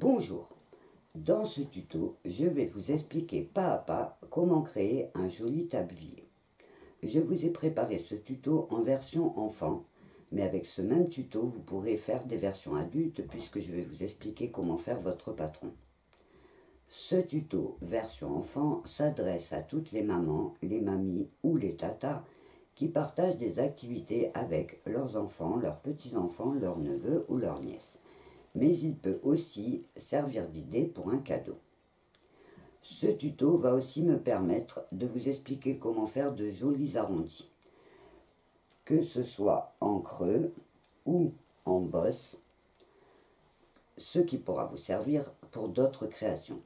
Bonjour, dans ce tuto, je vais vous expliquer pas à pas comment créer un joli tablier. Je vous ai préparé ce tuto en version enfant, mais avec ce même tuto, vous pourrez faire des versions adultes puisque je vais vous expliquer comment faire votre patron. Ce tuto version enfant s'adresse à toutes les mamans, les mamies ou les tatas qui partagent des activités avec leurs enfants, leurs petits-enfants, leurs neveux ou leurs nièces. Mais il peut aussi servir d'idée pour un cadeau. Ce tuto va aussi me permettre de vous expliquer comment faire de jolis arrondis, que ce soit en creux ou en bosse, ce qui pourra vous servir pour d'autres créations.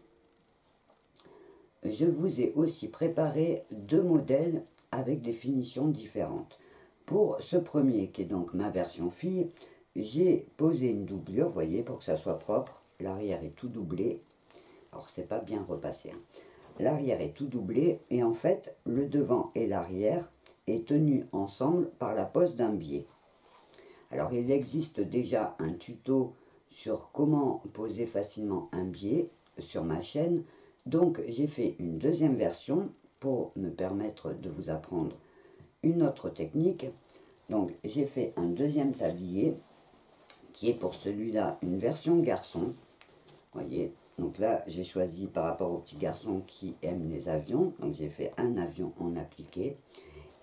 Je vous ai aussi préparé deux modèles avec des finitions différentes. Pour ce premier, qui est donc ma version fille, j'ai posé une doublure, vous voyez, pour que ça soit propre. L'arrière est tout doublé. Alors, c'est pas bien repassé. Hein. L'arrière est tout doublé et en fait, le devant et l'arrière est tenu ensemble par la pose d'un biais. Alors, il existe déjà un tuto sur comment poser facilement un biais sur ma chaîne. Donc, j'ai fait une deuxième version pour me permettre de vous apprendre une autre technique. Donc, j'ai fait un deuxième tablier qui est pour celui-là une version garçon. Voyez, donc là j'ai choisi par rapport aux petits garçons qui aiment les avions, donc j'ai fait un avion en appliqué.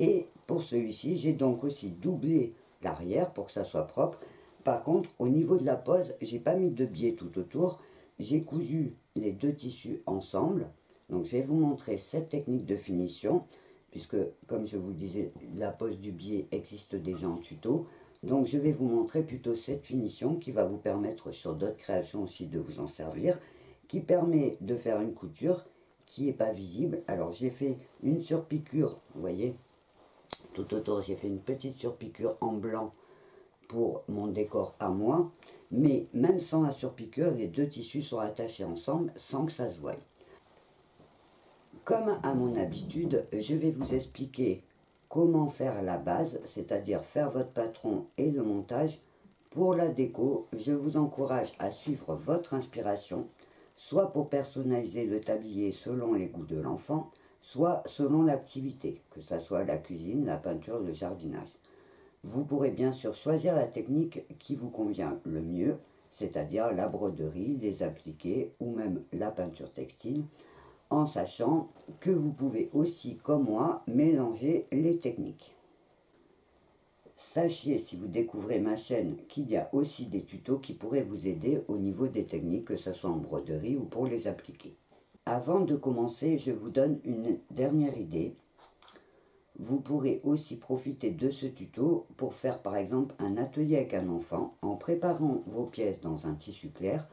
Et pour celui-ci, j'ai donc aussi doublé l'arrière pour que ça soit propre. Par contre, au niveau de la pose, j'ai pas mis de biais tout autour, j'ai cousu les deux tissus ensemble. Donc je vais vous montrer cette technique de finition, puisque comme je vous le disais, la pose du biais existe déjà en tuto. Donc je vais vous montrer plutôt cette finition qui va vous permettre sur d'autres créations aussi de vous en servir, qui permet de faire une couture qui n'est pas visible. Alors j'ai fait une surpiqûre, vous voyez, tout autour j'ai fait une petite surpiqûre en blanc pour mon décor à moi, mais même sans la surpiqûre, les deux tissus sont attachés ensemble sans que ça se voie. Comme à mon habitude, je vais vous expliquer comment faire la base, c'est-à-dire faire votre patron et le montage. Pour la déco, je vous encourage à suivre votre inspiration, soit pour personnaliser le tablier selon les goûts de l'enfant, soit selon l'activité, que ce soit la cuisine, la peinture, le jardinage. Vous pourrez bien sûr choisir la technique qui vous convient le mieux, c'est-à-dire la broderie, les appliqués ou même la peinture textile, en sachant que vous pouvez aussi, comme moi, mélanger les techniques. Sachez, si vous découvrez ma chaîne, qu'il y a aussi des tutos qui pourraient vous aider au niveau des techniques, que ce soit en broderie ou pour les appliquer. Avant de commencer, je vous donne une dernière idée. Vous pourrez aussi profiter de ce tuto pour faire par exemple un atelier avec un enfant en préparant vos pièces dans un tissu clair.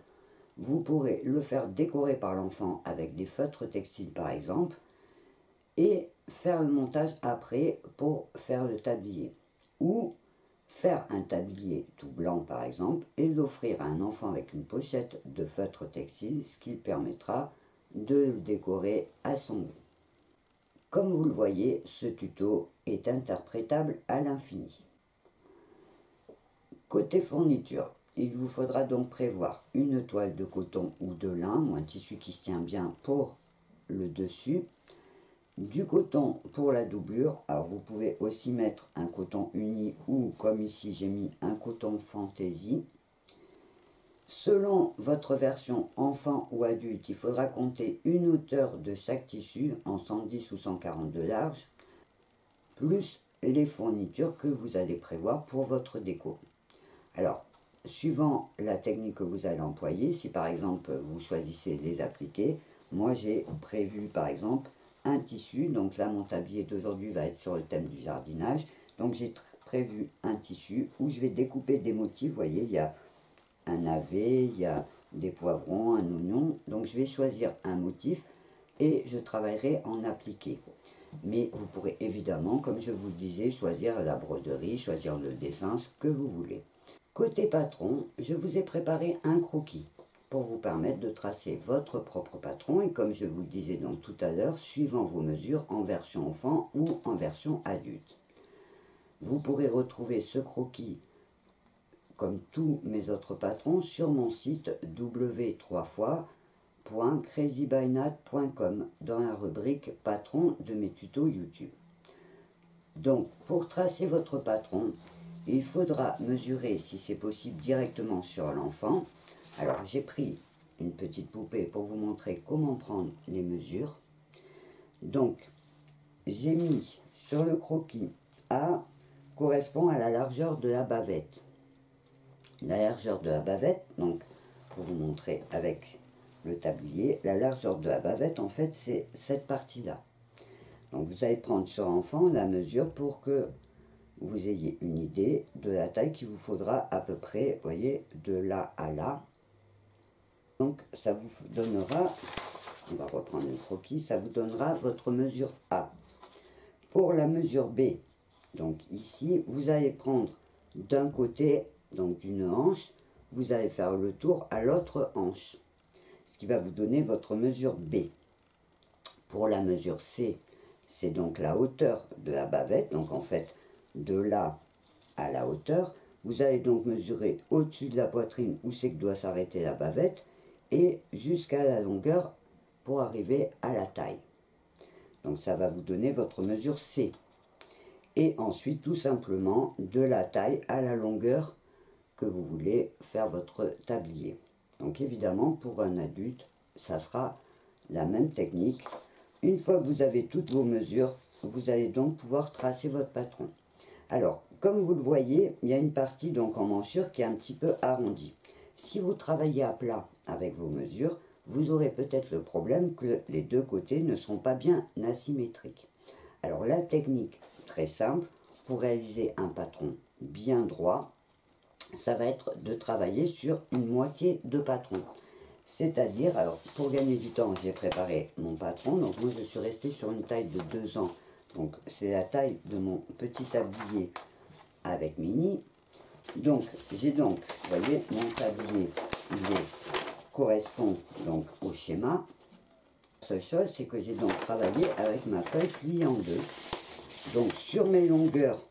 Vous pourrez le faire décorer par l'enfant avec des feutres textiles par exemple et faire le montage après pour faire le tablier. Ou faire un tablier tout blanc par exemple et l'offrir à un enfant avec une pochette de feutre textile, ce qui permettra de le décorer à son goût. Comme vous le voyez, ce tuto est interprétable à l'infini. Côté fourniture, il vous faudra donc prévoir une toile de coton ou de lin, ou un tissu qui se tient bien pour le dessus, du coton pour la doublure. Alors vous pouvez aussi mettre un coton uni ou comme ici j'ai mis un coton fantaisie. Selon votre version enfant ou adulte, il faudra compter une hauteur de chaque tissu en 110 ou 140 de large, plus les fournitures que vous allez prévoir pour votre déco. Alors, suivant la technique que vous allez employer, si par exemple vous choisissez les appliqués, moi j'ai prévu par exemple un tissu, donc là mon tablier d'aujourd'hui va être sur le thème du jardinage, donc j'ai prévu un tissu où je vais découper des motifs, vous voyez, il y a un navet, il y a des poivrons, un oignon, donc je vais choisir un motif et je travaillerai en appliqué. Mais vous pourrez évidemment, comme je vous le disais, choisir la broderie, choisir le dessin, ce que vous voulez. Côté patron, je vous ai préparé un croquis pour vous permettre de tracer votre propre patron et comme je vous le disais donc tout à l'heure, suivant vos mesures en version enfant ou en version adulte. Vous pourrez retrouver ce croquis comme tous mes autres patrons, sur mon site w3fois.crazybynat.com dans la rubrique patron de mes tutos YouTube. Donc, pour tracer votre patron, il faudra mesurer, si c'est possible, directement sur l'enfant. Alors, j'ai pris une petite poupée pour vous montrer comment prendre les mesures. Donc, j'ai mis sur le croquis A correspond à la largeur de la bavette. La largeur de la bavette, donc, pour vous montrer avec le tablier, la largeur de la bavette, en fait, c'est cette partie-là. Donc, vous allez prendre sur l'enfant la mesure pour que vous ayez une idée de la taille qu'il vous faudra à peu près, vous voyez, de là à là. Donc, ça vous donnera, on va reprendre le croquis, ça vous donnera votre mesure A. Pour la mesure B, donc ici, vous allez prendre d'un côté, donc d'une hanche, vous allez faire le tour à l'autre hanche, ce qui va vous donner votre mesure B. Pour la mesure C, c'est donc la hauteur de la bavette, donc en fait, de là à la hauteur, vous allez donc mesurer au-dessus de la poitrine où c'est que doit s'arrêter la bavette, et jusqu'à la longueur pour arriver à la taille. Donc ça va vous donner votre mesure C. Et ensuite, tout simplement, de la taille à la longueur que vous voulez faire votre tablier. Donc évidemment, pour un adulte, ça sera la même technique. Une fois que vous avez toutes vos mesures, vous allez donc pouvoir tracer votre patron. Alors, comme vous le voyez, il y a une partie donc en manchure qui est un petit peu arrondie. Si vous travaillez à plat avec vos mesures, vous aurez peut-être le problème que les deux côtés ne seront pas bien asymétriques. Alors la technique très simple pour réaliser un patron bien droit, ça va être de travailler sur une moitié de patron. C'est-à-dire, alors pour gagner du temps, j'ai préparé mon patron. Donc moi je suis resté sur une taille de 2 ans. Donc c'est la taille de mon petit tablier avec mini. Donc j'ai donc, vous voyez, mon tablier, correspond donc au schéma. La seule chose, c'est que j'ai donc travaillé avec ma feuille pliée en deux. Donc sur mes longueurs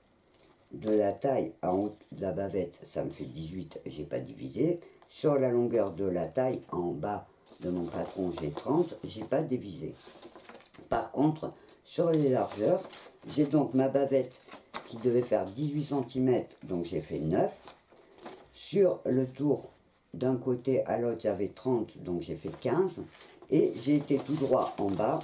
de la taille en haut de la bavette, ça me fait 18, j'ai pas divisé. Sur la longueur de la taille en bas de mon patron, j'ai 30, j'ai pas divisé. Par contre, sur les largeurs, j'ai donc ma bavette qui devait faire 18 cm, donc j'ai fait 9. Sur le tour d'un côté à l'autre, j'avais 30, donc j'ai fait 15. Et j'ai été tout droit en bas,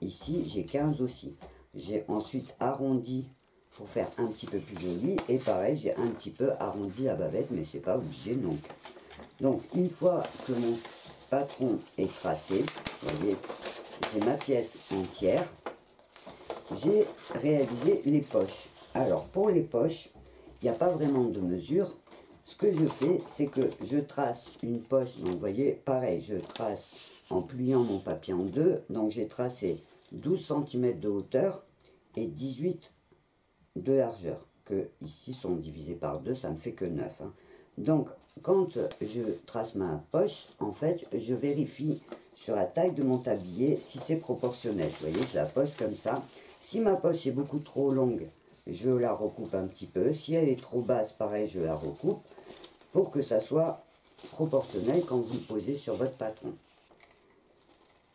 ici j'ai 15 aussi. J'ai ensuite arrondi pour faire un petit peu plus joli. Et pareil, j'ai un petit peu arrondi la bavette, mais c'est pas obligé non plus. Donc une fois que mon patron est tracé, vous voyez, j'ai ma pièce entière. J'ai réalisé les poches. Alors pour les poches, il n'y a pas vraiment de mesure. Ce que je fais, c'est que je trace une poche. Donc vous voyez, pareil, je trace en pliant mon papier en deux. Donc j'ai tracé 12 cm de hauteur et 18 de largeur, que ici sont divisés par 2, ça ne fait que 9. Hein. Donc quand je trace ma poche, en fait, je vérifie sur la taille de mon tablier si c'est proportionnel. Vous voyez, je la pose comme ça. Si ma poche est beaucoup trop longue, je la recoupe un petit peu. Si elle est trop basse, pareil, je la recoupe pour que ça soit proportionnel quand vous le posez sur votre patron.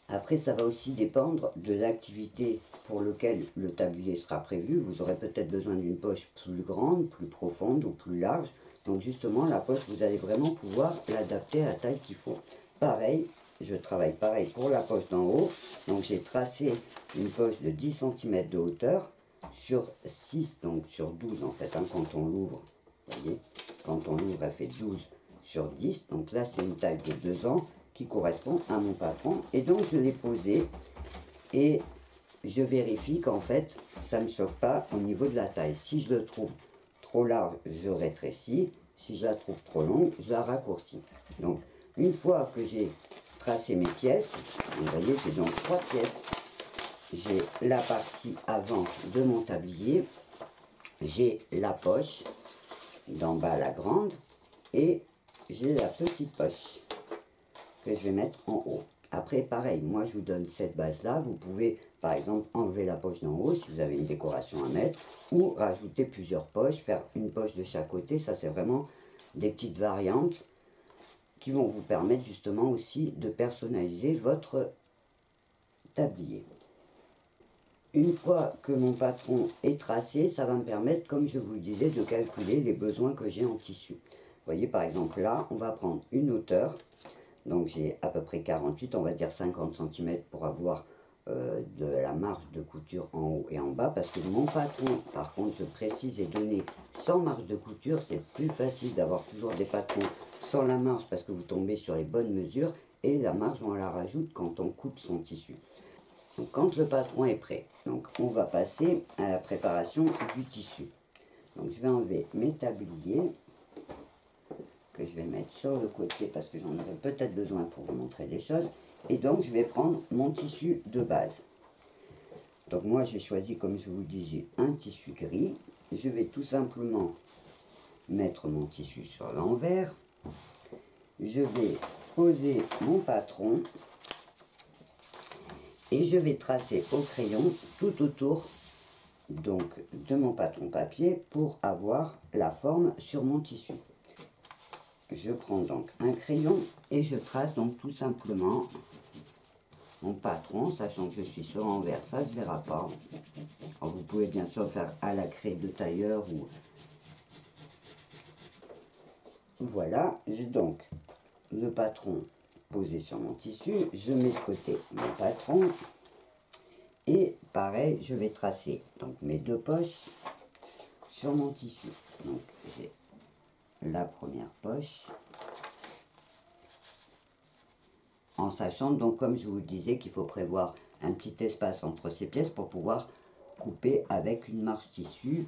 Après, ça va aussi dépendre de l'activité pour laquelle le tablier sera prévu. Vous aurez peut-être besoin d'une poche plus grande, plus profonde ou plus large. Donc justement, la poche, vous allez vraiment pouvoir l'adapter à la taille qu'il faut. Pareil, je travaille pareil pour la poche d'en haut. Donc j'ai tracé une poche de 10 cm de hauteur sur 6, donc sur 12 en fait, hein, quand on l'ouvre. Vous voyez, quand on l'ouvre, elle fait 12 sur 10. Donc là, c'est une taille de 2 ans qui correspond à mon patron. Et donc je l'ai posé et je vérifie qu'en fait, ça ne me choque pas au niveau de la taille. Si je le trouve trop large, je rétrécis. Si je la trouve trop longue, je la raccourcis. Donc, une fois que j'ai tracé mes pièces, vous voyez, j'ai donc 3 pièces. J'ai la partie avant de mon tablier, j'ai la poche, d'en bas la grande, et j'ai la petite poche que je vais mettre en haut. Après, pareil, moi je vous donne cette base-là. Vous pouvez, par exemple, enlever la poche d'en haut si vous avez une décoration à mettre, ou rajouter plusieurs poches, faire une poche de chaque côté. Ça, c'est vraiment des petites variantes qui vont vous permettre justement aussi de personnaliser votre tablier. Une fois que mon patron est tracé, ça va me permettre, comme je vous le disais, de calculer les besoins que j'ai en tissu. Vous voyez, par exemple, là, on va prendre une hauteur. Donc j'ai à peu près 48, on va dire 50 cm pour avoir de la marge de couture en haut et en bas. Parce que mon patron, par contre, je précise, est donné sans marge de couture. C'est plus facile d'avoir toujours des patrons sans la marge parce que vous tombez sur les bonnes mesures. Et la marge, on la rajoute quand on coupe son tissu. Donc quand le patron est prêt, donc on va passer à la préparation du tissu. Donc je vais enlever mes tabliers que je vais mettre sur le côté parce que j'en aurai peut-être besoin pour vous montrer des choses. Et donc je vais prendre mon tissu de base. Donc moi j'ai choisi, comme je vous le disais, un tissu gris. Je vais tout simplement mettre mon tissu sur l'envers. Je vais poser mon patron. Et je vais tracer au crayon tout autour donc, de mon patron papier pour avoir la forme sur mon tissu. Je prends donc un crayon et je trace donc tout simplement mon patron, sachant que je suis sur l'envers, ça ne se verra pas. Alors, vous pouvez bien sûr faire à la craie de tailleur ou... Voilà, j'ai donc le patron posé sur mon tissu, je mets de côté mon patron et pareil je vais tracer donc mes deux poches sur mon tissu. Donc j'ai la première poche en sachant donc, comme je vous le disais, qu'il faut prévoir un petit espace entre ces pièces pour pouvoir couper avec une marge tissu.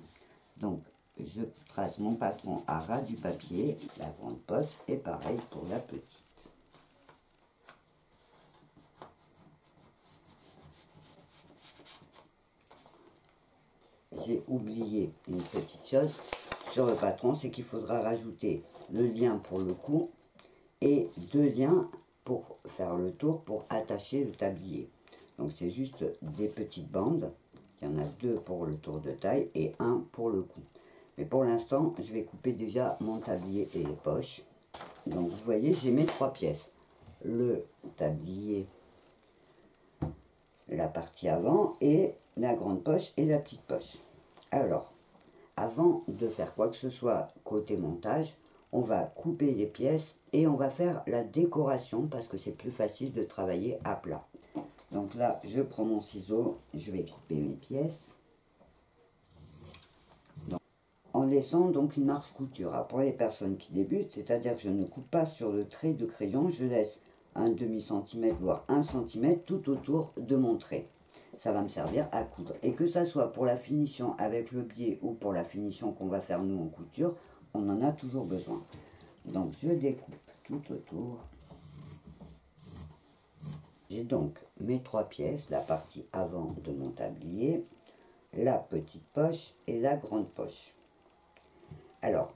Donc je trace mon patron à ras du papier, la grande poche, et pareil pour la petite. J'ai oublié une petite chose sur le patron, c'est qu'il faudra rajouter le lien pour le cou et deux liens pour faire le tour pour attacher le tablier. Donc c'est juste des petites bandes, il y en a deux pour le tour de taille et un pour le cou. Mais pour l'instant, je vais couper déjà mon tablier et les poches. Donc vous voyez, j'ai mes trois pièces. Le tablier, la partie avant et la grande poche et la petite poche. Alors, avant de faire quoi que ce soit côté montage, on va couper les pièces et on va faire la décoration parce que c'est plus facile de travailler à plat. Donc là, je prends mon ciseau, je vais couper mes pièces. Donc, en laissant donc une marge couture. Alors, pour les personnes qui débutent, c'est-à-dire que je ne coupe pas sur le trait de crayon, je laisse un demi-centimètre voire 1 centimètre tout autour de mon trait. Ça va me servir à coudre. Et que ça soit pour la finition avec le biais ou pour la finition qu'on va faire nous en couture, on en a toujours besoin. Donc je découpe tout autour. J'ai donc mes trois pièces, la partie avant de mon tablier, la petite poche et la grande poche. Alors,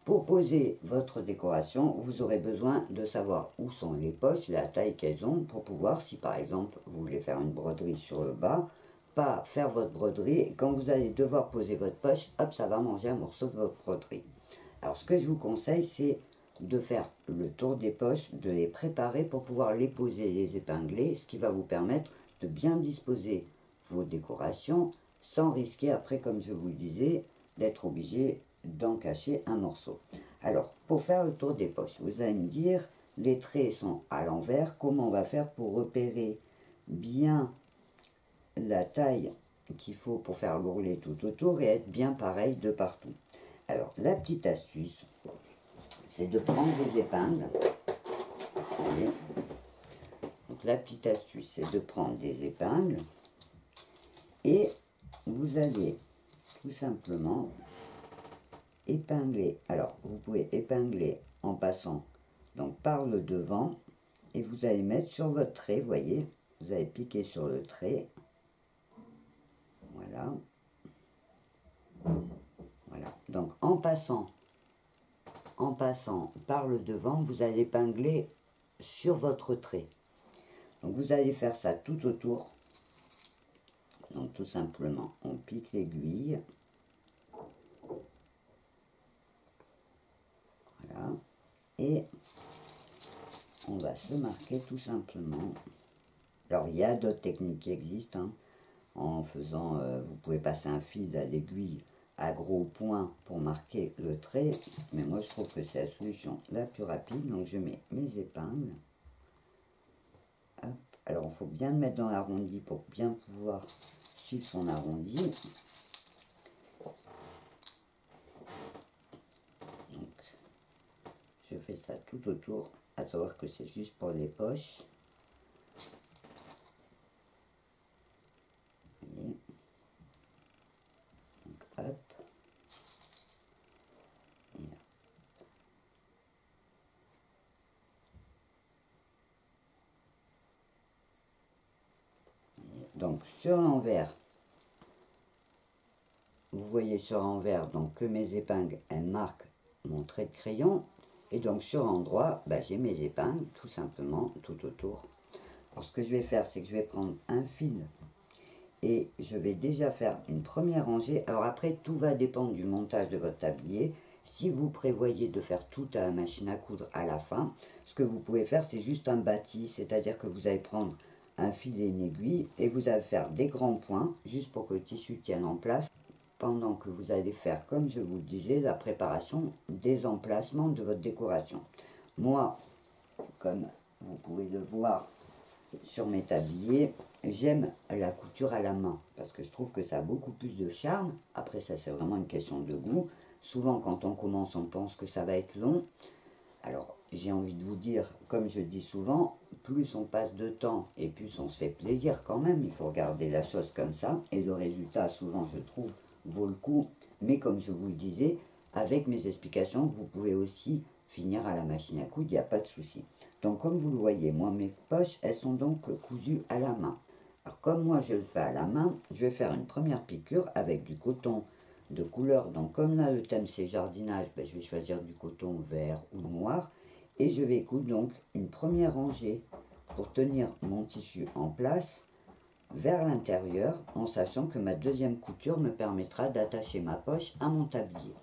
pour poser votre décoration, vous aurez besoin de savoir où sont les poches, la taille qu'elles ont, pour pouvoir, si par exemple vous voulez faire une broderie sur le bas, pas faire votre broderie, et quand vous allez devoir poser votre poche, hop, ça va manger un morceau de votre broderie. Alors ce que je vous conseille, c'est de faire le tour des poches, de les préparer pour pouvoir les poser et les épingler, ce qui va vous permettre de bien disposer vos décorations, sans risquer après, comme je vous le disais, d'être obligé d'en cacher un morceau. Alors, pour faire le tour des poches, vous allez me dire, les traits sont à l'envers, comment on va faire pour repérer bien la taille qu'il faut pour faire l'ourlet tout autour et être bien pareil de partout. Alors, la petite astuce, c'est de prendre des épingles. Vous voyez ? Donc, la petite astuce, c'est de prendre des épingles et vous allez tout simplement épingler. Alors, vous pouvez épingler en passant donc par le devant et vous allez mettre sur votre trait, vous voyez, vous allez piquer sur le trait. Voilà. Voilà. Donc, en passant par le devant, vous allez épingler sur votre trait. Donc, vous allez faire ça tout autour. Donc, tout simplement, on pique l'aiguille. et on va se marquer tout simplement. Alors il y a d'autres techniques qui existent, hein, en faisant, vous pouvez passer un fil à l'aiguille à gros points pour marquer le trait, mais moi je trouve que c'est la solution la plus rapide. Donc je mets mes épingles. Hop. Alors il faut bien le mettre dans l'arrondi pour bien pouvoir suivre son arrondi. Donc je fais ça tout autour, à savoir que c'est juste pour les poches. Vous voyez. Donc hop. Donc sur l'envers, vous voyez sur l'envers donc que mes épingles elles marquent mon trait de crayon, et donc sur l'endroit j'ai mes épingles tout simplement tout autour. Alors ce que je vais faire, c'est que je vais prendre un fil et je vais déjà faire une première rangée. Alors après tout va dépendre du montage de votre tablier. Si vous prévoyez de faire tout à la machine à coudre à la fin, ce que vous pouvez faire, c'est juste un bâti, c'est-à-dire que vous allez prendre un fil et une aiguille et vous allez faire des grands points juste pour que le tissu tienne en place, pendant que vous allez faire, comme je vous le disais, la préparation des emplacements de votre décoration. Moi, comme vous pouvez le voir sur mes tabliers, j'aime la couture à la main parce que je trouve que ça a beaucoup plus de charme. Après ça, c'est vraiment une question de goût. Souvent quand on commence, on pense que ça va être long. Alors j'ai envie de vous dire, comme je dis souvent, plus on passe de temps et plus on se fait plaisir quand même. Il faut regarder la chose comme ça, et le résultat souvent je trouve vaut le coup. Mais comme je vous le disais, avec mes explications, vous pouvez aussi finir à la machine à coudre, il n'y a pas de souci. Donc comme vous le voyez, moi mes poches, elles sont donc cousues à la main. Alors comme moi je le fais à la main, je vais faire une première piqûre avec du coton de couleur. Donc comme là le thème c'est jardinage, je vais choisir du coton vert ou noir. Et je vais coudre donc une première rangée pour tenir mon tissu en place vers l'intérieur, en sachant que ma deuxième couture me permettra d'attacher ma poche à mon tablier.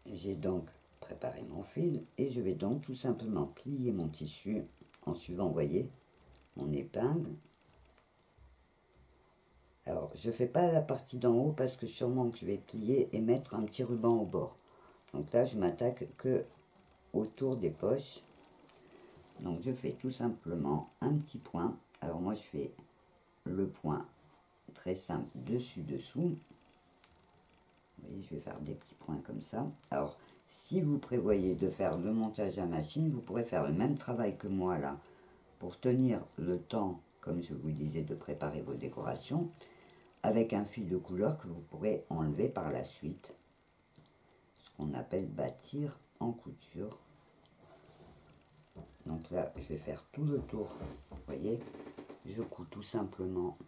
J'ai donc préparé mon fil et je vais donc tout simplement plier mon tissu en suivant, vous voyez, mon épingle. Alors je ne fais pas la partie d'en haut parce que sûrement que je vais plier et mettre un petit ruban au bord. Donc là je m'attaque que autour des poches. Donc je fais tout simplement un petit point. Alors moi je fais le point très simple dessus-dessous. Vous voyez, je vais faire des petits points comme ça. Alors si vous prévoyez de faire le montage à machine, vous pourrez faire le même travail que moi là, pour tenir le temps, comme je vous disais, de préparer vos décorations, avec un fil de couleur que vous pourrez enlever par la suite. Ce qu'on appelle bâtir en couture. Donc là, je vais faire tout le tour. Vous voyez, je couds tout simplement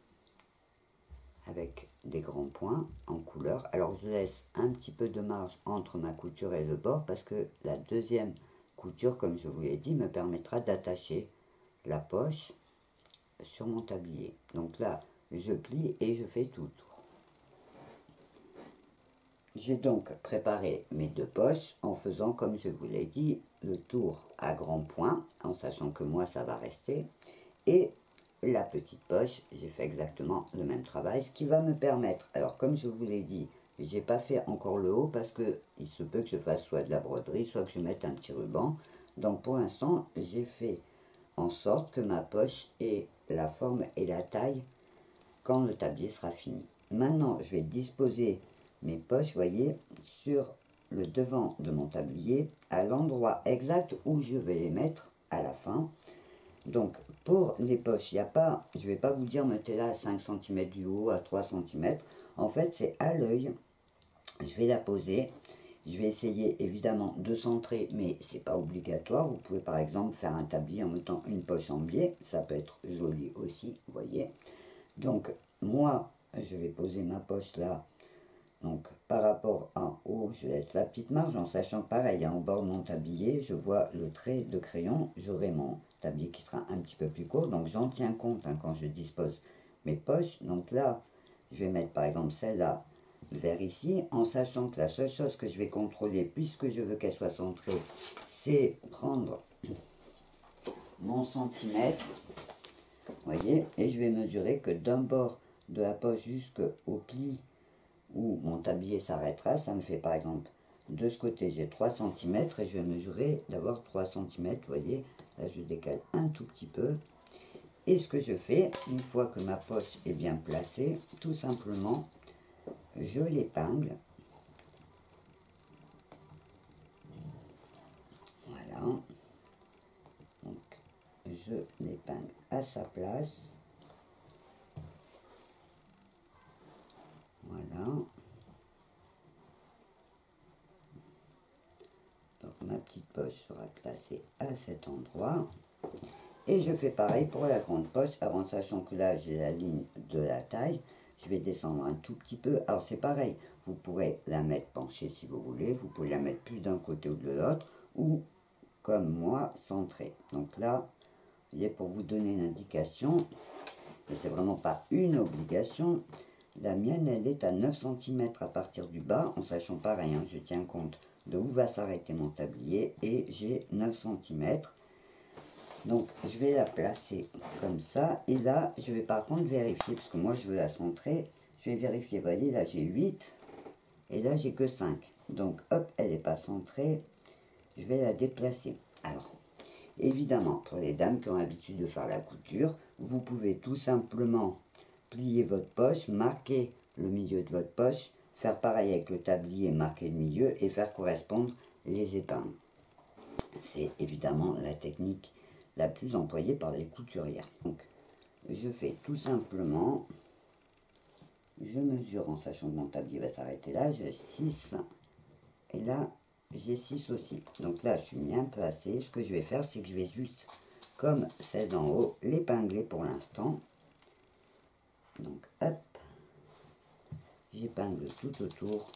avec des grands points en couleur. Alors je laisse un petit peu de marge entre ma couture et le bord parce que la deuxième couture, comme je vous l'ai dit, me permettra d'attacher la poche sur mon tablier. Donc là, je plie et je fais tout le tour. J'ai donc préparé mes deux poches en faisant, comme je vous l'ai dit, le tour à grands points, en sachant que moi ça va rester. Et la petite poche, j'ai fait exactement le même travail, ce qui va me permettre, alors comme je vous l'ai dit, j'ai pas fait encore le haut parce que il se peut que je fasse soit de la broderie, soit que je mette un petit ruban. Donc pour l'instant, j'ai fait en sorte que ma poche ait la forme et la taille quand le tablier sera fini. Maintenant, je vais disposer mes poches, voyez, sur le devant de mon tablier, à l'endroit exact où je vais les mettre à la fin. Donc, pour les poches, il n'y a pas, je ne vais pas vous dire mettez-la à 5 cm du haut, à 3 cm. En fait, c'est à l'œil. Je vais la poser. Je vais essayer évidemment de centrer, mais c'est pas obligatoire. Vous pouvez par exemple faire un tablier en mettant une poche en biais. Ça peut être joli aussi, vous voyez. Donc, moi, je vais poser ma poche là. Donc, par rapport en haut, je laisse la petite marge en sachant que pareil, en bord de mon tablier, je vois le trait de crayon. J'aurai mon tablier qui sera un petit peu plus court. Donc, j'en tiens compte quand je dispose mes poches. Donc là, je vais mettre par exemple celle-là vers ici, en sachant que la seule chose que je vais contrôler, puisque je veux qu'elle soit centrée, c'est prendre mon centimètre, voyez, et je vais mesurer que d'un bord de la poche jusqu'au pli où mon tablier s'arrêtera, ça me fait par exemple, de ce côté j'ai 3 cm et je vais mesurer d'abord 3 cm, vous voyez, là je décale un tout petit peu. Et ce que je fais, une fois que ma poche est bien placée, tout simplement, je l'épingle. Voilà. Donc, je l'épingle à sa place. Voilà. Donc, ma petite poche sera placée à cet endroit. Et je fais pareil pour la grande poche, avant sachant que là j'ai la ligne de la taille, je vais descendre un tout petit peu. Alors c'est pareil, vous pourrez la mettre penchée si vous voulez, vous pouvez la mettre plus d'un côté ou de l'autre, ou comme moi, centrée. Donc là, vous voyez, pour vous donner une indication, et c'est vraiment pas une obligation, la mienne elle est à 9 cm à partir du bas, en sachant pareil, hein, je tiens compte de où va s'arrêter mon tablier, et j'ai 9 cm. Donc je vais la placer comme ça, et là je vais par contre vérifier, parce que moi je veux la centrer, je vais vérifier, vous voyez là j'ai 8, et là j'ai que 5, donc hop, elle n'est pas centrée, je vais la déplacer. Alors, évidemment, pour les dames qui ont l'habitude de faire la couture, vous pouvez tout simplement plier votre poche, marquer le milieu de votre poche, faire pareil avec le tablier, marquer le milieu, et faire correspondre les épingles. C'est évidemment la technique la plus employée par les couturières. Donc, je fais tout simplement, je mesure en sachant que mon tablier va s'arrêter là, j'ai 6, et là, j'ai 6 aussi. Donc là, je suis bien placé. Ce que je vais faire, c'est que je vais juste, comme celle d'en haut, l'épingler pour l'instant. Donc, hop, j'épingle tout autour.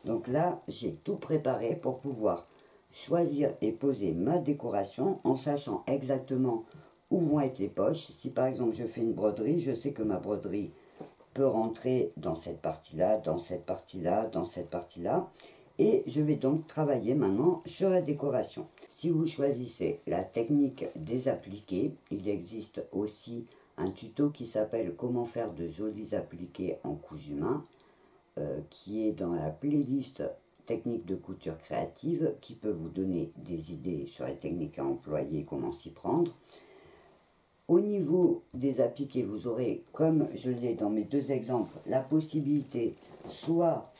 Donc là, j'ai tout préparé pour pouvoir choisir et poser ma décoration en sachant exactement où vont être les poches. Si par exemple je fais une broderie, je sais que ma broderie peut rentrer dans cette partie-là, dans cette partie-là, dans cette partie-là. Et je vais donc travailler maintenant sur la décoration. Si vous choisissez la technique des appliqués, il existe aussi un tuto qui s'appelle « Comment faire de jolis appliqués en cousu main » qui est dans la playlist techniques de couture créative, qui peut vous donner des idées sur les techniques à employer, comment s'y prendre. Au niveau des appliqués, vous aurez, comme je l'ai dans mes deux exemples, la possibilité, soit,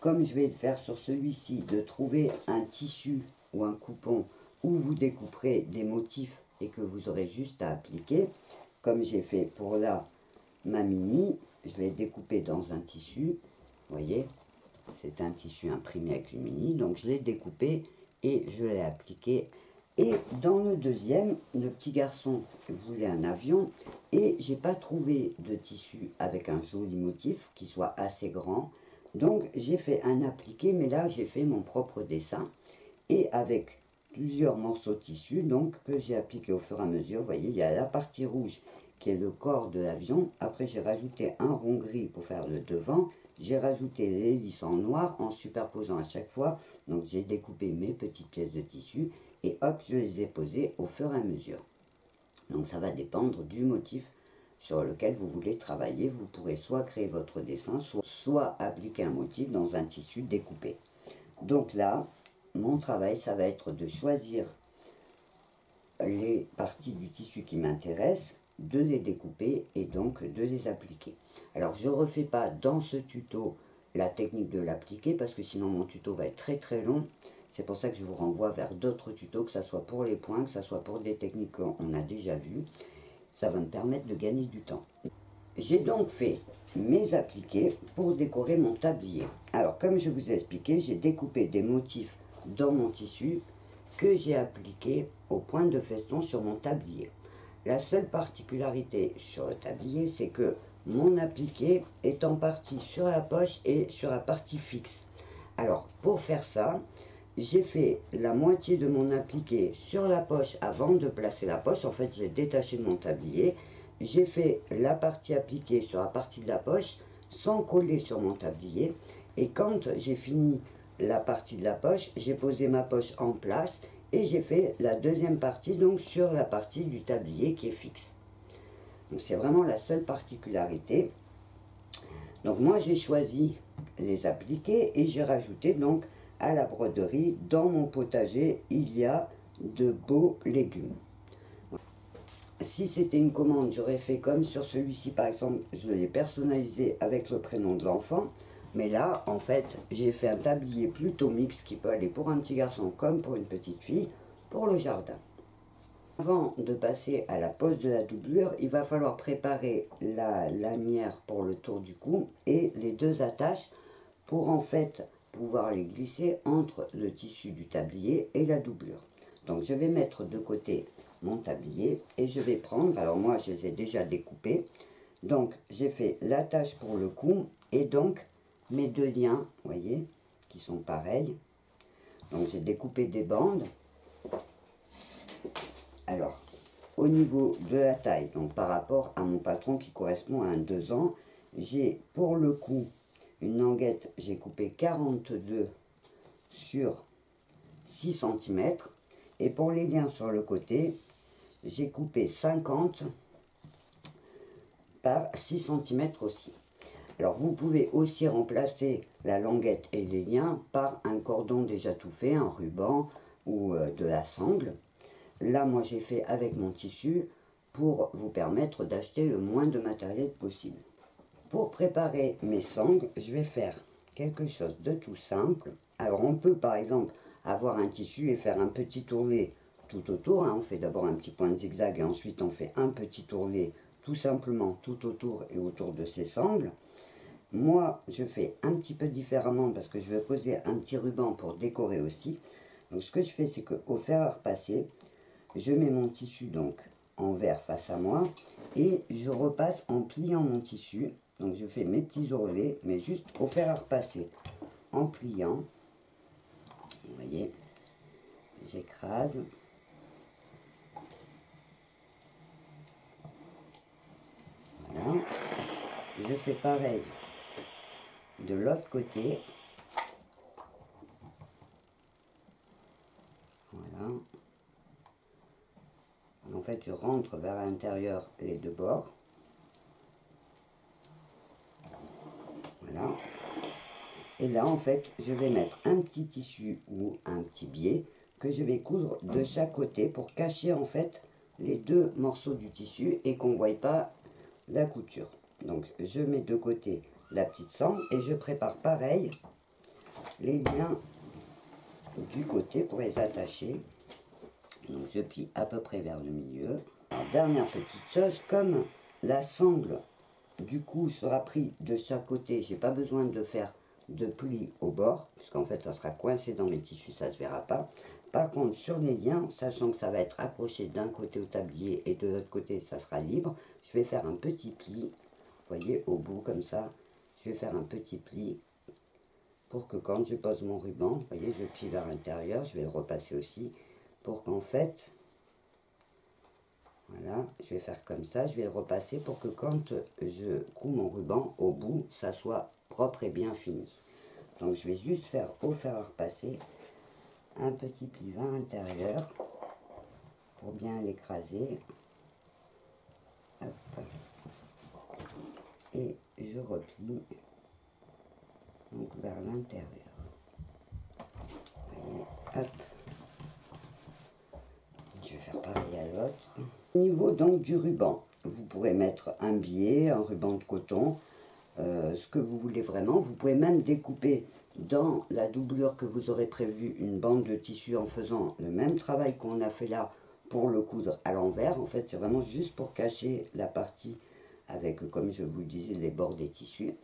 comme je vais le faire sur celui-ci, de trouver un tissu ou un coupon où vous découperez des motifs et que vous aurez juste à appliquer, comme j'ai fait pour là, ma mini, je l'ai découpé dans un tissu, vous voyez, c'est un tissu imprimé avec le mini, donc je l'ai découpé et je l'ai appliqué. Et dans le deuxième, le petit garçon voulait un avion et j'ai pas trouvé de tissu avec un joli motif qui soit assez grand. Donc j'ai fait un appliqué, mais là j'ai fait mon propre dessin et avec plusieurs morceaux de tissu donc que j'ai appliqué au fur et à mesure. Vous voyez, il y a la partie rouge qui est le corps de l'avion. Après j'ai rajouté un rond gris pour faire le devant. J'ai rajouté l'hélice en noir en superposant à chaque fois. Donc j'ai découpé mes petites pièces de tissu et hop, je les ai posées au fur et à mesure. Donc ça va dépendre du motif sur lequel vous voulez travailler. Vous pourrez soit créer votre dessin, soit appliquer un motif dans un tissu découpé. Donc là, mon travail, ça va être de choisir les parties du tissu qui m'intéressent, de les découper et donc de les appliquer. Alors je ne refais pas dans ce tuto la technique de l'appliquer parce que sinon mon tuto va être très très long. C'est pour ça que je vous renvoie vers d'autres tutos, que ce soit pour les points, que ce soit pour des techniques qu'on a déjà vues. Ça va me permettre de gagner du temps. J'ai donc fait mes appliqués pour décorer mon tablier. Alors comme je vous ai expliqué, j'ai découpé des motifs dans mon tissu que j'ai appliqué au point de feston sur mon tablier. La seule particularité sur le tablier, c'est que mon appliqué est en partie sur la poche et sur la partie fixe. Alors, pour faire ça, j'ai fait la moitié de mon appliqué sur la poche avant de placer la poche. En fait, j'ai détaché de mon tablier. J'ai fait la partie appliquée sur la partie de la poche sans coller sur mon tablier. Et quand j'ai fini la partie de la poche, j'ai posé ma poche en place et j'ai fait la deuxième partie donc sur la partie du tablier qui est fixe. Donc c'est vraiment la seule particularité. Donc moi j'ai choisi les appliquer et j'ai rajouté donc à la broderie, dans mon potager, il y a de beaux légumes. Si c'était une commande, j'aurais fait comme sur celui-ci par exemple, je l'ai personnalisé avec le prénom de l'enfant. Mais là, en fait, j'ai fait un tablier plutôt mixte qui peut aller pour un petit garçon comme pour une petite fille, pour le jardin. Avant de passer à la pose de la doublure, il va falloir préparer la lanière pour le tour du cou et les deux attaches pour en fait pouvoir les glisser entre le tissu du tablier et la doublure. Donc je vais mettre de côté mon tablier et je vais prendre, alors moi je les ai déjà découpés, donc j'ai fait l'attache pour le cou et donc mes deux liens, vous voyez, qui sont pareils. Donc j'ai découpé des bandes. Alors, au niveau de la taille, donc par rapport à mon patron qui correspond à un 2 ans, j'ai pour le cou une languette, j'ai coupé 42 sur 6 cm. Et pour les liens sur le côté, j'ai coupé 50 par 6 cm aussi. Alors vous pouvez aussi remplacer la languette et les liens par un cordon déjà tout fait, un ruban ou de la sangle. Là, moi, j'ai fait avec mon tissu pour vous permettre d'acheter le moins de matériel possible. Pour préparer mes sangles, je vais faire quelque chose de tout simple. Alors, on peut, par exemple, avoir un tissu et faire un petit ourlet tout autour. Hein. On fait d'abord un petit point de zigzag et ensuite on fait un petit ourlet tout simplement tout autour et autour de ces sangles. Moi, je fais un petit peu différemment parce que je vais poser un petit ruban pour décorer aussi. Donc, ce que je fais, c'est qu'au fer à repasser, je mets mon tissu donc en vert face à moi et je repasse en pliant mon tissu. Donc je fais mes petits ourlets, mais juste au fer à repasser en pliant. Vous voyez, j'écrase. Voilà. Je fais pareil de l'autre côté. Voilà. En fait, je rentre vers l'intérieur les deux bords. Voilà. Et là, en fait, je vais mettre un petit tissu ou un petit biais que je vais coudre de chaque côté pour cacher, en fait, les deux morceaux du tissu et qu'on ne voie pas la couture. Donc, je mets de côté la petite sangle et je prépare pareil les liens du côté pour les attacher. Donc, je plie à peu près vers le milieu. Alors, dernière petite chose, comme la sangle du coup sera pris de chaque côté, j'ai pas besoin de faire de plis au bord, puisqu'en fait ça sera coincé dans mes tissus, ça se verra pas. Par contre sur les liens, sachant que ça va être accroché d'un côté au tablier et de l'autre côté ça sera libre, je vais faire un petit pli, vous voyez au bout comme ça, je vais faire un petit pli pour que quand je pose mon ruban, vous voyez je plie vers l'intérieur, je vais le repasser aussi, pour qu'en fait, voilà, je vais faire comme ça, je vais le repasser pour que quand je couds mon ruban au bout, ça soit propre et bien fini. Donc je vais juste faire au fer à repasser un petit pli vers l'intérieur pour bien l'écraser. Et je replie donc vers l'intérieur. Hop. Je vais faire pareil à l'autre. Au niveau donc du ruban, vous pourrez mettre un biais, un ruban de coton, ce que vous voulez vraiment. Vous pouvez même découper dans la doublure que vous aurez prévu une bande de tissu en faisant le même travail qu'on a fait là pour le coudre à l'envers. En fait, c'est vraiment juste pour cacher la partie avec, comme je vous le disais, les bords des tissus.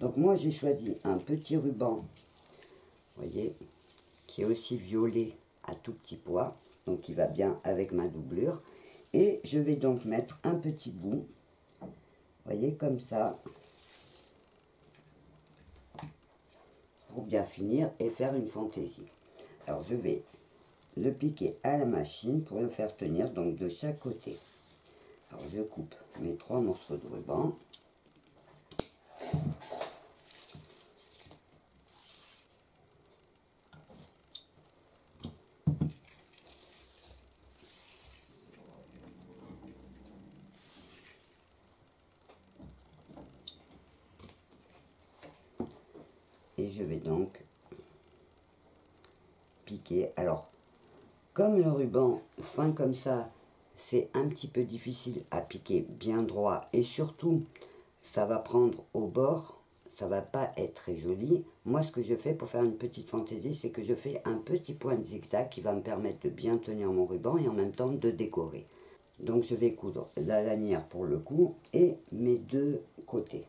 Donc moi, j'ai choisi un petit ruban, vous voyez, qui est aussi violet à tout petit pois, donc qui va bien avec ma doublure. Et je vais donc mettre un petit bout, vous voyez, comme ça, pour bien finir et faire une fantaisie. Alors je vais le piquer à la machine pour le faire tenir donc de chaque côté. Alors je coupe mes 3 morceaux de ruban. et je vais donc piquer. Alors, comme le ruban fin comme ça, c'est un petit peu difficile à piquer bien droit, et surtout, ça va prendre au bord, ça va pas être très joli. Moi, ce que je fais pour faire une petite fantaisie, c'est que je fais un petit point de zigzag qui va me permettre de bien tenir mon ruban et en même temps de décorer. Donc, je vais coudre la lanière pour le cou et mes deux côtés.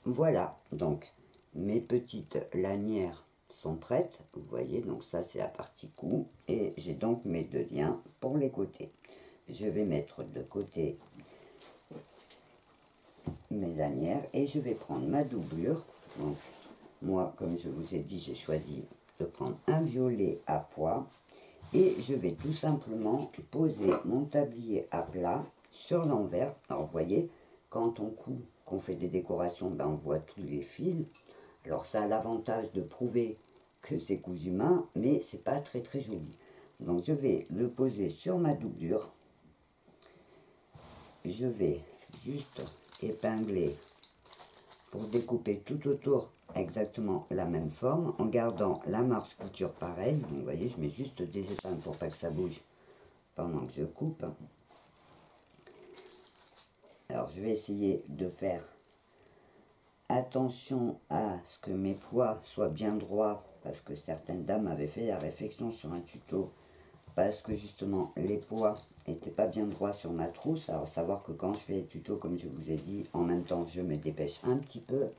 Voilà, donc mes petites lanières sont prêtes, vous voyez, donc ça c'est la partie cou, et j'ai donc mes deux liens pour les côtés. Je vais mettre de côté mes lanières et je vais prendre ma doublure. Donc moi, comme je vous ai dit, j'ai choisi de prendre un violet à pois et je vais tout simplement poser mon tablier à plat sur l'envers. Alors vous voyez, quand on coud, qu'on fait des décorations, ben on voit tous les fils. Alors ça a l'avantage de prouver que c'est cousu main, mais c'est pas très très joli. Donc je vais le poser sur ma doublure. Je vais juste épingler pour découper tout autour exactement la même forme en gardant la marge couture pareille. Donc vous voyez, je mets juste des épingles pour pas que ça bouge pendant que je coupe. Alors je vais essayer de faire attention à ce que mes poids soient bien droits, parce que certaines dames avaient fait la réflexion sur un tuto, parce que justement les poids n'étaient pas bien droits sur ma trousse. Alors savoir que quand je fais les tutos, comme je vous ai dit, en même temps je me dépêche un petit peu.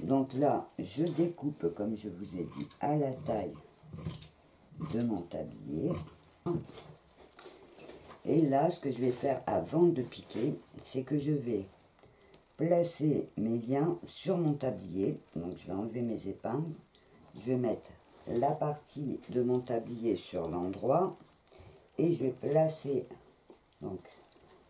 Donc là, je découpe, comme je vous ai dit, à la taille de mon tablier. Et là, ce que je vais faire avant de piquer, c'est que je vais placer mes liens sur mon tablier. Donc je vais enlever mes épingles. Je vais mettre la partie de mon tablier sur l'endroit et je vais placer donc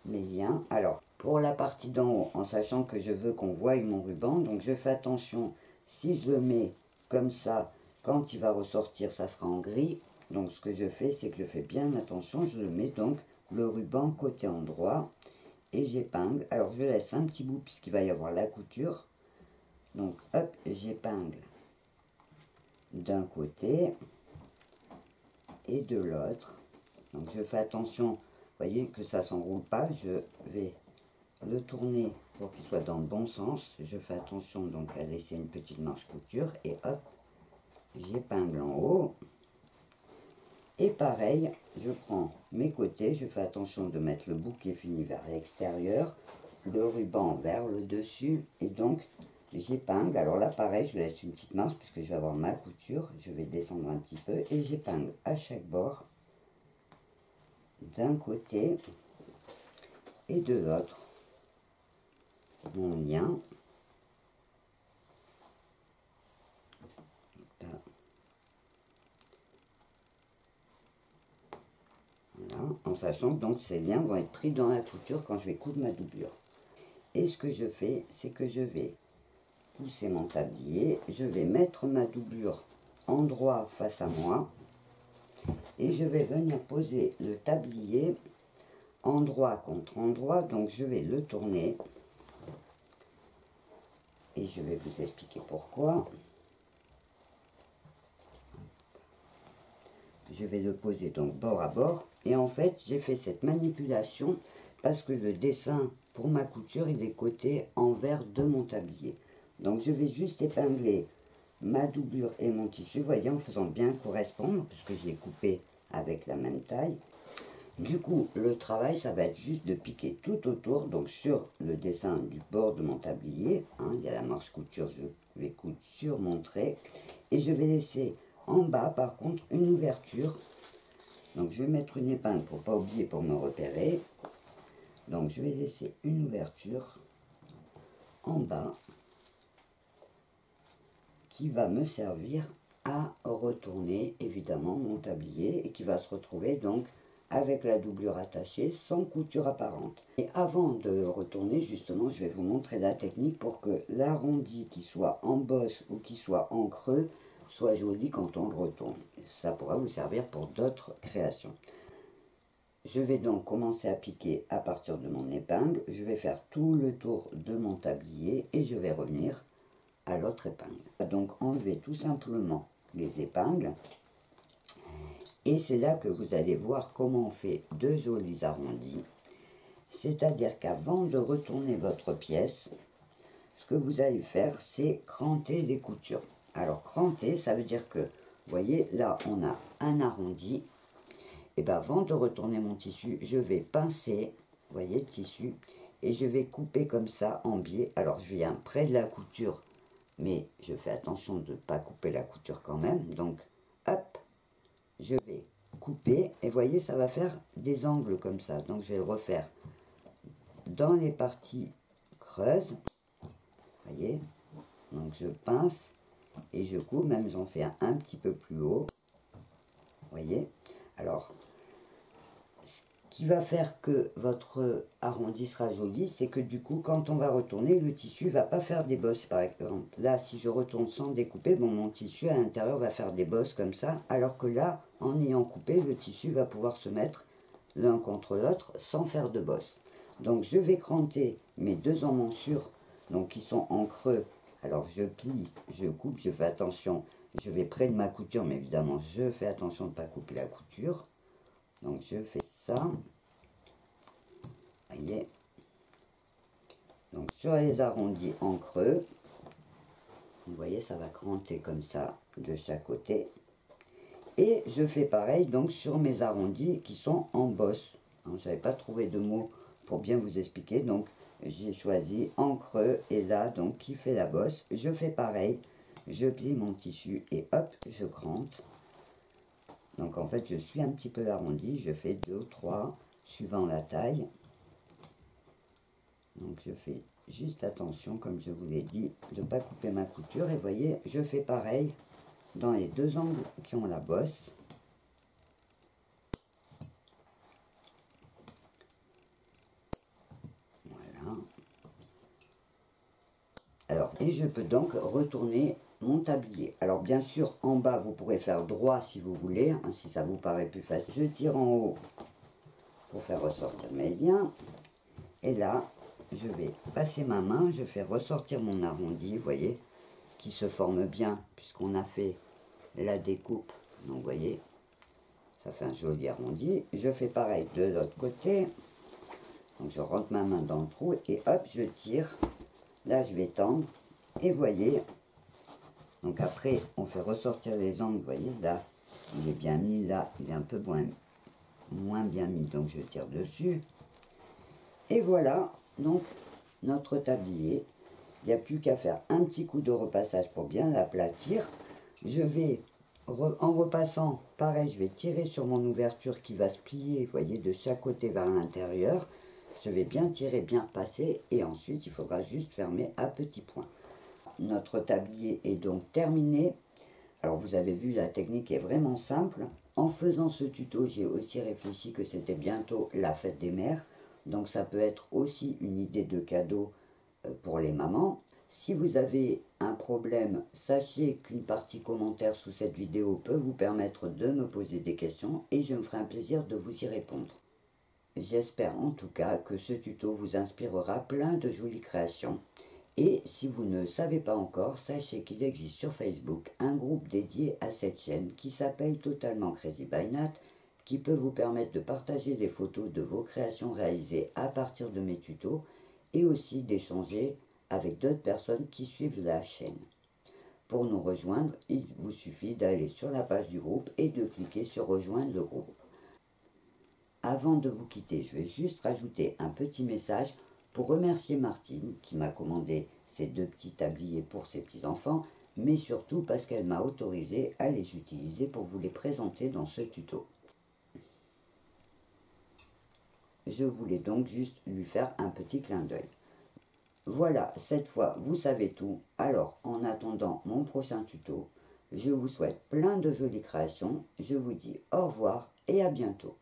mes liens. Alors pour la partie d'en haut, en sachant que je veux qu'on voie mon ruban, donc je fais attention, si je le mets comme ça, quand il va ressortir, ça sera en gris. Donc ce que je fais, c'est que je fais bien attention, je le mets donc le ruban côté endroit et j'épingle. Alors je laisse un petit bout puisqu'il va y avoir la couture. Donc hop, j'épingle d'un côté et de l'autre. Donc je fais attention, vous voyez que ça s'enroule pas, je vais le tourner pour qu'il soit dans le bon sens. Je fais attention donc à laisser une petite marge couture et hop, j'épingle en haut. Et pareil, je prends mes côtés, je fais attention de mettre le bout qui est fini vers l'extérieur, le ruban vers le dessus, et donc j'épingle. Alors là pareil, je laisse une petite marge puisque je vais avoir ma couture, je vais descendre un petit peu et j'épingle à chaque bord d'un côté et de l'autre mon lien. Voilà, en sachant que donc ces liens vont être pris dans la couture quand je vais coudre ma doublure. Et ce que je fais, c'est que je vais pousser mon tablier, je vais mettre ma doublure en droit face à moi et je vais venir poser le tablier endroit contre endroit. Donc je vais le tourner et je vais vous expliquer pourquoi. Je vais le poser donc bord à bord et en fait j'ai fait cette manipulation parce que le dessin pour ma couture il est côté envers de mon tablier. Donc je vais juste épingler ma doublure et mon tissu, vous voyez, en faisant bien correspondre puisque je l'ai coupé avec la même taille. Du coup le travail ça va être juste de piquer tout autour, donc sur le dessin du bord de mon tablier, hein, il y a la marge couture, je vais coudre sur mon trait et je vais laisser en bas par contre une ouverture. Donc je vais mettre une épingle pour pas oublier, pour me repérer. Donc je vais laisser une ouverture en bas qui va me servir à retourner évidemment mon tablier et qui va se retrouver donc avec la doublure attachée sans couture apparente. Et avant de le retourner justement, je vais vous montrer la technique pour que l'arrondi qui soit en bosse ou qui soit en creux soit joli quand on le retourne. Ça pourra vous servir pour d'autres créations. Je vais donc commencer à piquer à partir de mon épingle. Je vais faire tout le tour de mon tablier et je vais revenir à l'autre épingle. Donc enlevez tout simplement les épingles. Et c'est là que vous allez voir comment on fait de jolis arrondis. C'est-à-dire qu'avant de retourner votre pièce, ce que vous allez faire, c'est cranter les coutures. Alors cranter, ça veut dire que, vous voyez, là on a un arrondi. Et bien avant de retourner mon tissu, je vais pincer, vous voyez le tissu, et je vais couper comme ça en biais. Alors je viens près de la couture, mais je fais attention de ne pas couper la couture quand même. Donc hop, je vais couper, et vous voyez, ça va faire des angles comme ça. Donc je vais le refaire dans les parties creuses, vous voyez. Donc je pince et je coupe, même j'en fais un petit peu plus haut, vous voyez. Alors, ce qui va faire que votre arrondi sera joli, c'est que du coup, quand on va retourner, le tissu va pas faire des bosses. Par exemple, là, si je retourne sans découper, bon, mon tissu à l'intérieur va faire des bosses comme ça, alors que là, en ayant coupé, le tissu va pouvoir se mettre l'un contre l'autre sans faire de bosses. Donc, je vais cranter mes deux emmanchures, donc qui sont en creux. Alors, je plie, je coupe, je fais attention. Je vais près de ma couture, mais évidemment, je fais attention de ne pas couper la couture. Donc, je fais ça. Vous voyez. Donc, sur les arrondis en creux, vous voyez, ça va cranter comme ça, de chaque côté. Et je fais pareil, donc, sur mes arrondis qui sont en bosse. Je n'avais pas trouvé de mots pour bien vous expliquer, donc, j'ai choisi en creux, et là, donc, qui fait la bosse. Je fais pareil. Je plie mon tissu et hop, je crante. Donc en fait, je suis un petit peu arrondi, je fais 2 ou 3 suivant la taille. Donc je fais juste attention, comme je vous l'ai dit, de ne pas couper ma couture. Et vous voyez, je fais pareil dans les deux angles qui ont la bosse. Voilà. Alors, et je peux donc retourner mon tablier. Alors bien sûr, en bas, vous pourrez faire droit si vous voulez, hein, si ça vous paraît plus facile. Je tire en haut pour faire ressortir mes liens. Et là, je vais passer ma main, je fais ressortir mon arrondi, vous voyez, qui se forme bien, puisqu'on a fait la découpe. Donc, vous voyez, ça fait un joli arrondi. Je fais pareil de l'autre côté. Donc, je rentre ma main dans le trou et hop, je tire. Là, je vais tendre. Et vous voyez, donc après, on fait ressortir les angles, vous voyez, là, il est bien mis, là, il est un peu moins bien mis, donc je tire dessus. Et voilà, donc, notre tablier. Il n'y a plus qu'à faire un petit coup de repassage pour bien l'aplatir. Je vais, en repassant, pareil, je vais tirer sur mon ouverture qui va se plier, vous voyez, de chaque côté vers l'intérieur. Je vais bien tirer, bien repasser, et ensuite, il faudra juste fermer à petits points. Notre tablier est donc terminé. Alors vous avez vu, la technique est vraiment simple. En faisant ce tuto, j'ai aussi réfléchi que c'était bientôt la fête des mères. Donc ça peut être aussi une idée de cadeau pour les mamans. Si vous avez un problème, sachez qu'une partie commentaire sous cette vidéo peut vous permettre de me poser des questions et je me ferai un plaisir de vous y répondre. J'espère en tout cas que ce tuto vous inspirera plein de jolies créations. Et si vous ne savez pas encore, sachez qu'il existe sur Facebook un groupe dédié à cette chaîne qui s'appelle Totalement Crazy by Nat, qui peut vous permettre de partager des photos de vos créations réalisées à partir de mes tutos et aussi d'échanger avec d'autres personnes qui suivent la chaîne. Pour nous rejoindre, il vous suffit d'aller sur la page du groupe et de cliquer sur rejoindre le groupe. Avant de vous quitter, je vais juste rajouter un petit message pour remercier Martine qui m'a commandé ces deux petits tabliers pour ses petits-enfants, mais surtout parce qu'elle m'a autorisé à les utiliser pour vous les présenter dans ce tuto. Je voulais donc juste lui faire un petit clin d'œil. Voilà, cette fois vous savez tout. Alors, en attendant mon prochain tuto, je vous souhaite plein de jolies créations. Je vous dis au revoir et à bientôt.